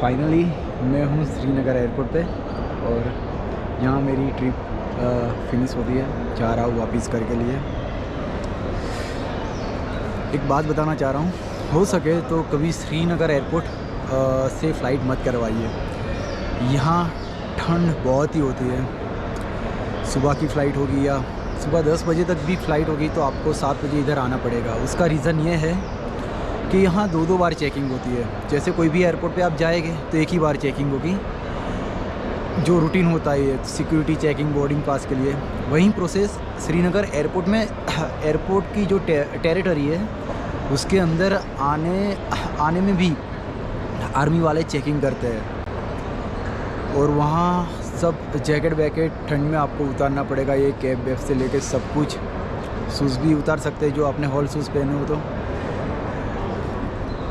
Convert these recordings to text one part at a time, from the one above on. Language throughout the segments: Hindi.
फाइनली मैं हूँ श्रीनगर एयरपोर्ट पे और यहाँ मेरी ट्रिप फिनिश होती है। जा रहा हूँ वापस घर के लिए। एक बात बताना चाह रहा हूँ, हो सके तो कभी श्रीनगर एयरपोर्ट से फ़्लाइट मत करवाइए। यहाँ ठंड बहुत ही होती है। सुबह की फ़्लाइट होगी या सुबह 10 बजे तक भी फ़्लाइट होगी तो आपको 7 बजे इधर आना पड़ेगा। उसका रीज़न ये है कि यहाँ दो बार चेकिंग होती है। जैसे कोई भी एयरपोर्ट पे आप जाएंगे तो एक ही बार चेकिंग होगी, जो रूटीन होता है सिक्योरिटी चेकिंग बोर्डिंग पास के लिए। वही प्रोसेस श्रीनगर एयरपोर्ट में एयरपोर्ट की जो टेरिटरी है उसके अंदर आने में भी आर्मी वाले चेकिंग करते हैं। और वहाँ सब जैकेट वैकेट ठंड में आपको उतारना पड़ेगा। ये कैप वैप से लेके सब कुछ, शूज़ भी उतार सकते हैं जो आपने हॉल शूज़ पहने हो।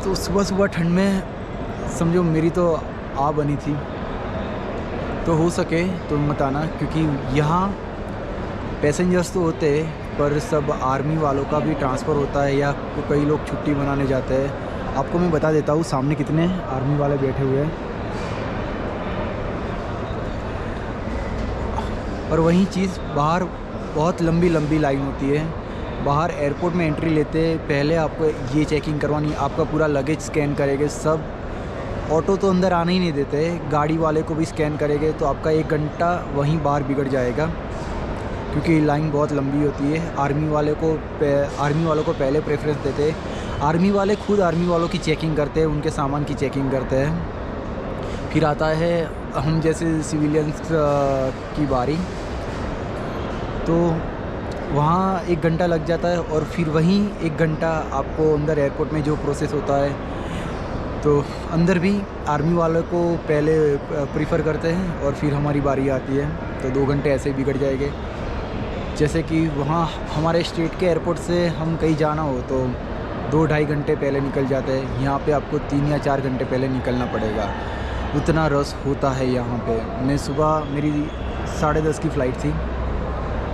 तो सुबह ठंड में समझो मेरी तो आ बनी थी। तो हो सके तो मत आना, क्योंकि यहाँ पैसेंजर्स तो होते हैं पर सब आर्मी वालों का भी ट्रांसफ़र होता है या कई लोग छुट्टी मनाने जाते हैं। आपको मैं बता देता हूँ सामने कितने आर्मी वाले बैठे हुए हैं। और वही चीज़ बाहर बहुत लंबी लाइन होती है। बाहर एयरपोर्ट में एंट्री लेते पहले आपको ये चेकिंग करवानी, आपका पूरा लगेज स्कैन करेंगे सब। ऑटो तो अंदर आने ही नहीं देते, गाड़ी वाले को भी स्कैन करेंगे तो आपका 1 घंटा वहीं बाहर बिगड़ जाएगा, क्योंकि लाइन बहुत लंबी होती है। आर्मी वालों को पहले प्रेफरेंस देते हैं। आर्मी वाले खुद आर्मी वालों की चेकिंग करते हैं, उनके सामान की चेकिंग करते हैं। फिर आता है हम जैसे सिविलियंस की बारी, तो वहाँ 1 घंटा लग जाता है। और फिर वहीं 1 घंटा आपको अंदर एयरपोर्ट में जो प्रोसेस होता है, तो अंदर भी आर्मी वालों को पहले प्रीफर करते हैं और फिर हमारी बारी आती है। तो 2 घंटे ऐसे ही बिगड़ जाएंगे। जैसे कि वहाँ हमारे स्टेट के एयरपोर्ट से हम कहीं जाना हो तो 2-2.5 घंटे पहले निकल जाते हैं। यहाँ पे आपको 3 या 4 घंटे पहले निकलना पड़ेगा, उतना रश होता है यहाँ पे। मैं सुबह मेरी 10:30 की फ़्लाइट थी,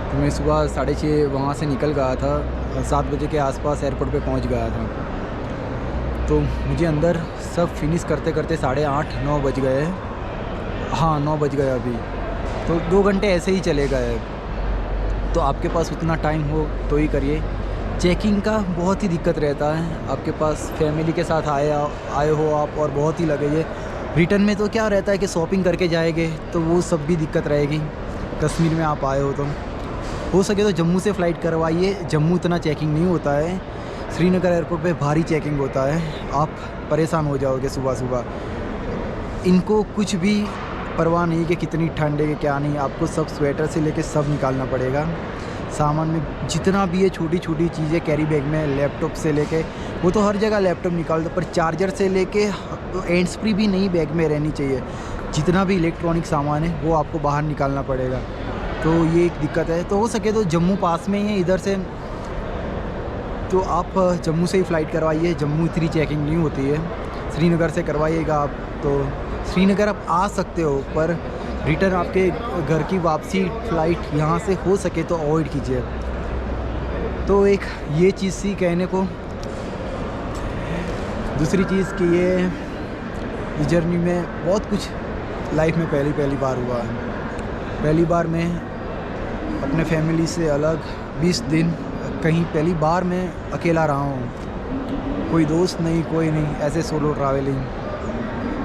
तो मैं सुबह 6:30 वहाँ से निकल गया था। 7 बजे के आसपास एयरपोर्ट पे पहुँच गया था। तो मुझे अंदर सब फिनिश करते करते 8:30-9 बज गए। हाँ, 9 बज गए अभी। तो 2 घंटे ऐसे ही चले गए। तो आपके पास उतना टाइम हो तो ही करिए। चेकिंग का बहुत ही दिक्कत रहता है। आपके पास फैमिली के साथ आए हो आप और बहुत ही लगेगी। रिटर्न में तो क्या रहता है कि शॉपिंग करके जाएंगे तो वो सब भी दिक्कत रहेगी। कश्मीर में आप आए हो सके तो जम्मू से फ़्लाइट करवाइए। जम्मू इतना चेकिंग नहीं होता है, श्रीनगर एयरपोर्ट पे भारी चेकिंग होता है। आप परेशान हो जाओगे सुबह। इनको कुछ भी परवाह नहीं कि कितनी ठंड है कि क्या नहीं, आपको सब स्वेटर से लेके सब निकालना पड़ेगा। सामान में जितना भी है छोटी चीज़ें कैरी बैग में, लैपटॉप से लेके, वो तो हर जगह लैपटॉप निकाल दो, पर चार्जर से लेके हैंड्स फ्री भी नहीं बैग में रहनी चाहिए। जितना भी इलेक्ट्रॉनिक सामान है वो आपको बाहर निकालना पड़ेगा। तो ये एक दिक्कत है। तो हो सके तो जम्मू पास में ही है इधर से, तो आप जम्मू से ही फ़्लाइट करवाइए। जम्मू इतनी चेकिंग नहीं होती है। श्रीनगर से करवाइएगा आप तो श्रीनगर आप आ सकते हो, पर रिटर्न आपके घर की वापसी फ़्लाइट यहाँ से हो सके तो अवॉइड कीजिए। तो एक ये चीज़ थी कहने को। दूसरी चीज़ कि ये जर्नी में बहुत कुछ लाइफ में पहली बार हुआ है। पहली बार मैं अपने फैमिली से अलग 20 दिन कहीं पहली बार मैं अकेला रहा हूँ। कोई दोस्त नहीं, कोई नहीं, ऐसे सोलो ट्रैवलिंग।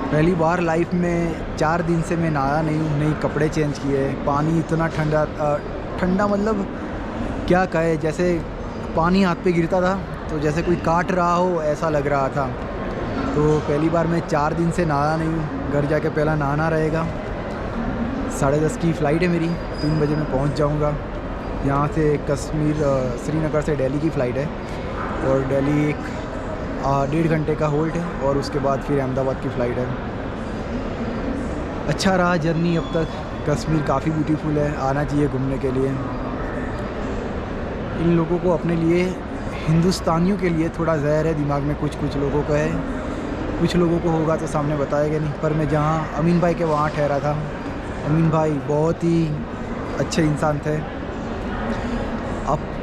पहली बार लाइफ में 4 दिन से मैं नहाया नहीं हूँ, नई कपड़े चेंज किए। पानी इतना ठंडा मतलब क्या कहे, जैसे पानी हाथ पे गिरता था तो जैसे कोई काट रहा हो ऐसा लग रहा था। तो पहली बार मैं 4 दिन से नहाया नहीं हूँ। घर जाके पहला नहाना रहेगा। 10:30 की फ़्लाइट है मेरी, 3 बजे मैं पहुँच जाऊँगा। यहाँ से कश्मीर श्रीनगर से दिल्ली की फ़्लाइट है और दिल्ली 1.5 घंटे का होल्ड है और उसके बाद फिर अहमदाबाद की फ़्लाइट है। अच्छा रहा जर्नी अब तक। कश्मीर काफ़ी ब्यूटीफुल है, आना चाहिए घूमने के लिए। इन लोगों को अपने लिए, हिंदुस्तानियों के लिए थोड़ा ज़हर है दिमाग में, कुछ लोगों का है, कुछ लोगों को होगा तो सामने बताएगा नहीं। पर मैं जहाँ अमीन भाई के वहाँ ठहरा था, अमीन भाई बहुत ही अच्छे इंसान थे।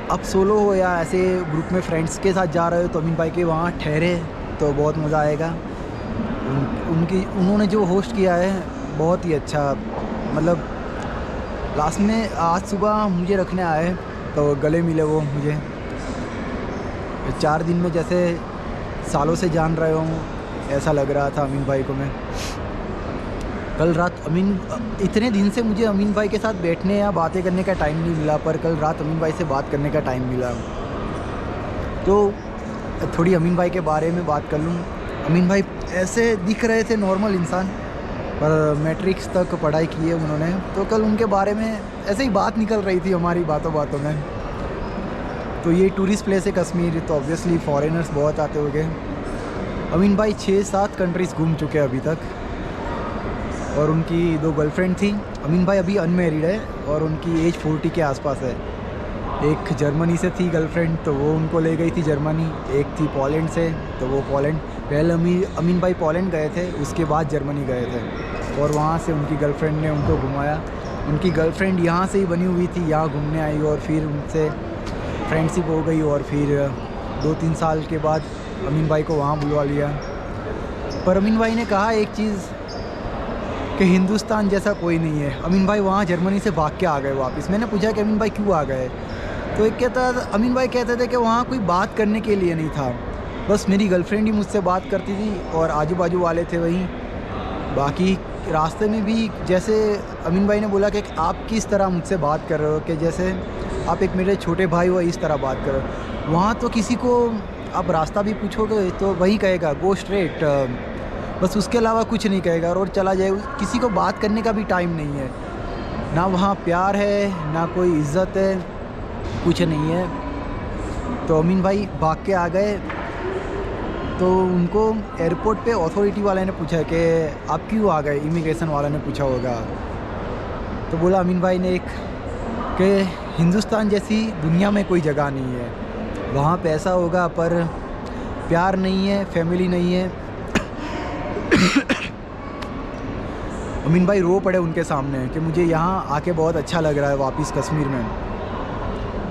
आप सोलो हो या ऐसे ग्रुप में फ्रेंड्स के साथ जा रहे हो तो अमीन भाई के वहाँ ठहरे तो बहुत मज़ा आएगा। उन्होंने जो होस्ट किया है बहुत ही अच्छा, मतलब लास्ट में आज सुबह मुझे रखने आए तो गले मिले वो मुझे। 4 दिन में जैसे सालों से जान रहे हूँ ऐसा लग रहा था अमीन भाई को मैं। कल रात इतने दिन से मुझे अमीन भाई के साथ बैठने या बातें करने का टाइम नहीं मिला, पर कल रात अमीन भाई से बात करने का टाइम मिला। तो थोड़ी अमीन भाई के बारे में बात कर लूँ। अमीन भाई ऐसे दिख रहे थे नॉर्मल इंसान, पर मैट्रिक्स तक पढ़ाई की है उन्होंने। तो कल उनके बारे में ऐसे ही बात निकल रही थी हमारी बातों बातों में। तो ये टूरिस्ट प्लेस है कश्मीर, तो ऑब्वियसली फॉरेनर्स बहुत आते होंगे। अमीन भाई 6-7 कंट्रीज़ घूम चुके हैं अभी तक, और उनकी 2 गर्लफ्रेंड थी। अमीन भाई अभी अनमेरिड है और उनकी एज 40 के आसपास है। एक जर्मनी से थी गर्लफ्रेंड, तो वो उनको ले गई थी जर्मनी। एक थी पोलैंड से, तो वो पोलैंड, पहले अमीन भाई पोलैंड गए थे, उसके बाद जर्मनी गए थे और वहाँ से उनकी गर्लफ्रेंड ने उनको घुमाया। उनकी गर्लफ्रेंड यहाँ से ही बनी हुई थी, यहाँ घूमने आई और फिर उनसे फ्रेंडशिप हो गई और फिर 2-3 साल के बाद अमीन भाई को वहाँ बुलवा लिया। पर अमीन भाई ने कहा एक चीज़ कि हिंदुस्तान जैसा कोई नहीं है। अमीन भाई वहाँ जर्मनी से भाग के आ गए वापस। मैंने पूछा कि अमीन भाई क्यों आ गए, तो एक कहता, अमीन भाई कहते थे कि वहाँ कोई बात करने के लिए नहीं था, बस मेरी गर्लफ्रेंड ही मुझसे बात करती थी और आजू बाजू वाले थे वहीं। बाकी रास्ते में भी जैसे अमीन भाई ने बोला कि आप किस तरह मुझसे बात कर रहे हो, कि जैसे आप एक मेरे छोटे भाई हो, इस तरह बात कर रहे हो। वहाँ तो किसी को आप रास्ता भी पूछोगे तो वही कहेगा गो स्ट्रेट, बस उसके अलावा कुछ नहीं कहेगा और चला जाए। किसी को बात करने का भी टाइम नहीं है, ना वहाँ प्यार है ना कोई इज़्ज़त है, कुछ नहीं है। तो अमीन भाई भाग के आ गए। तो उनको एयरपोर्ट पे अथॉरिटी वाले ने पूछा कि आप क्यों आ गए, इमिग्रेशन वाला ने पूछा होगा। तो बोला अमीन भाई ने एक कि हिंदुस्तान जैसी दुनिया में कोई जगह नहीं है, वहाँ पैसा होगा पर प्यार नहीं है, फैमिली नहीं है। अमीन भाई रो पड़े उनके सामने कि मुझे यहाँ आके बहुत अच्छा लग रहा है वापस कश्मीर में।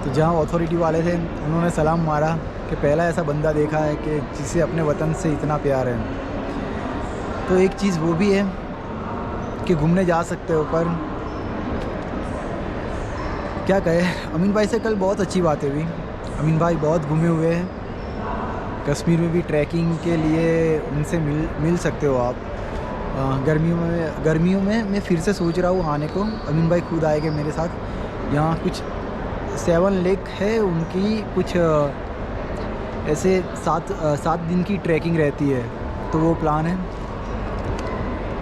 तो जहाँ अथॉरिटी वाले थे उन्होंने सलाम मारा कि पहला ऐसा बंदा देखा है कि जिसे अपने वतन से इतना प्यार है। तो एक चीज़ वो भी है कि घूमने जा सकते हो, पर क्या कहे। अमीन भाई से कल बहुत अच्छी बातें हुई। अमीन भाई बहुत घूमे हुए हैं कश्मीर में भी, ट्रैकिंग के लिए उनसे मिल सकते हो आप। गर्मियों में मैं फिर से सोच रहा हूँ आने को। अमीन भाई खुद आएंगे मेरे साथ। यहाँ कुछ 7 लेक है उनकी, कुछ ऐसे 7 दिन की ट्रैकिंग रहती है, तो वो प्लान है।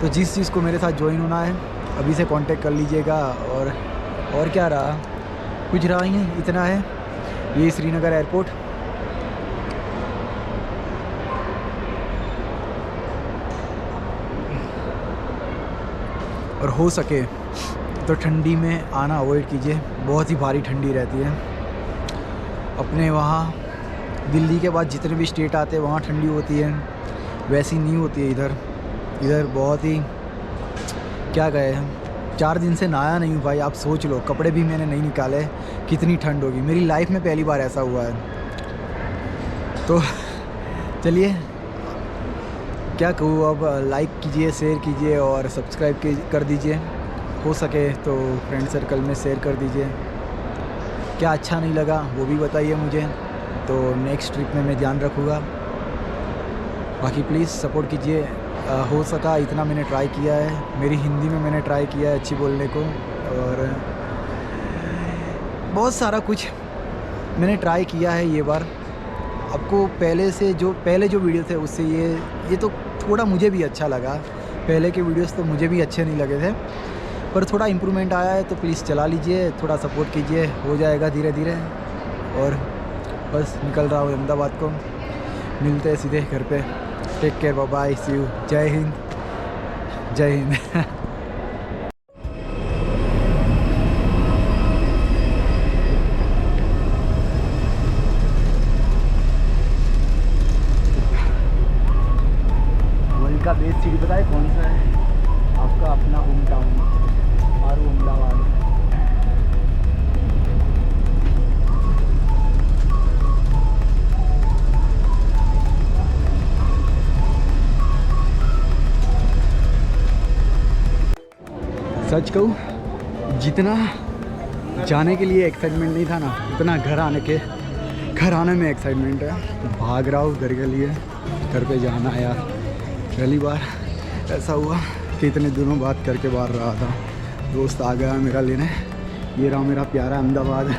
तो जिस चीज़ को मेरे साथ ज्वाइन होना है अभी से कांटेक्ट कर लीजिएगा। और क्या रहा, कुछ रहा ही है, इतना है। ये श्रीनगर एयरपोर्ट। और हो सके तो ठंडी में आना अवॉइड कीजिए, बहुत ही भारी ठंडी रहती है। अपने वहाँ दिल्ली के बाद जितने भी स्टेट आते हैं वहाँ ठंडी होती है, वैसी नहीं होती है इधर बहुत ही, क्या कहे। 4 दिन से नहाया नहीं हूँ भाई, आप सोच लो। कपड़े भी मैंने नहीं निकाले, कितनी ठंड होगी। मेरी लाइफ में पहली बार ऐसा हुआ है। तो चलिए क्या कहूँ, अब लाइक कीजिए, शेयर कीजिए और सब्सक्राइब कर दीजिए। हो सके तो फ्रेंड सर्कल में शेयर कर दीजिए। क्या अच्छा नहीं लगा वो भी बताइए मुझे, तो नेक्स्ट ट्रिप में मैं ध्यान रखूँगा। बाकी प्लीज़ सपोर्ट कीजिए। हो सका इतना मैंने ट्राई किया है, मेरी हिंदी में मैंने ट्राई किया है अच्छी बोलने को, और बहुत सारा कुछ मैंने ट्राई किया है ये बार। आपको पहले जो वीडियो थे उससे ये तो थोड़ा मुझे भी अच्छा लगा। पहले के वीडियोस तो मुझे भी अच्छे नहीं लगे थे, पर थोड़ा इम्प्रूवमेंट आया है। तो प्लीज़ चला लीजिए, थोड़ा सपोर्ट कीजिए, हो जाएगा धीरे धीरे। और बस निकल रहा हूँ अहमदाबाद को, मिलते हैं सीधे घर पे। Take care, bye bye, see you. जय हिंद, जय हिंद। वर्ल्ड का बेस्ट सिटी पता है कौन सा है? आपका अपना होम टाउन, मारू अहमदाबाद। सच कहूँ, जितना जाने के लिए एक्साइटमेंट नहीं था ना, उतना घर आने में एक्साइटमेंट है। भाग रहा हूँ घर के लिए, घर पे जाना है यार। पहली बार ऐसा हुआ कि इतने दिनों बाद करके बाहर रहा था, दोस्त आ गया मेरा लेने। ये रहा मेरा प्यारा अहमदाबाद।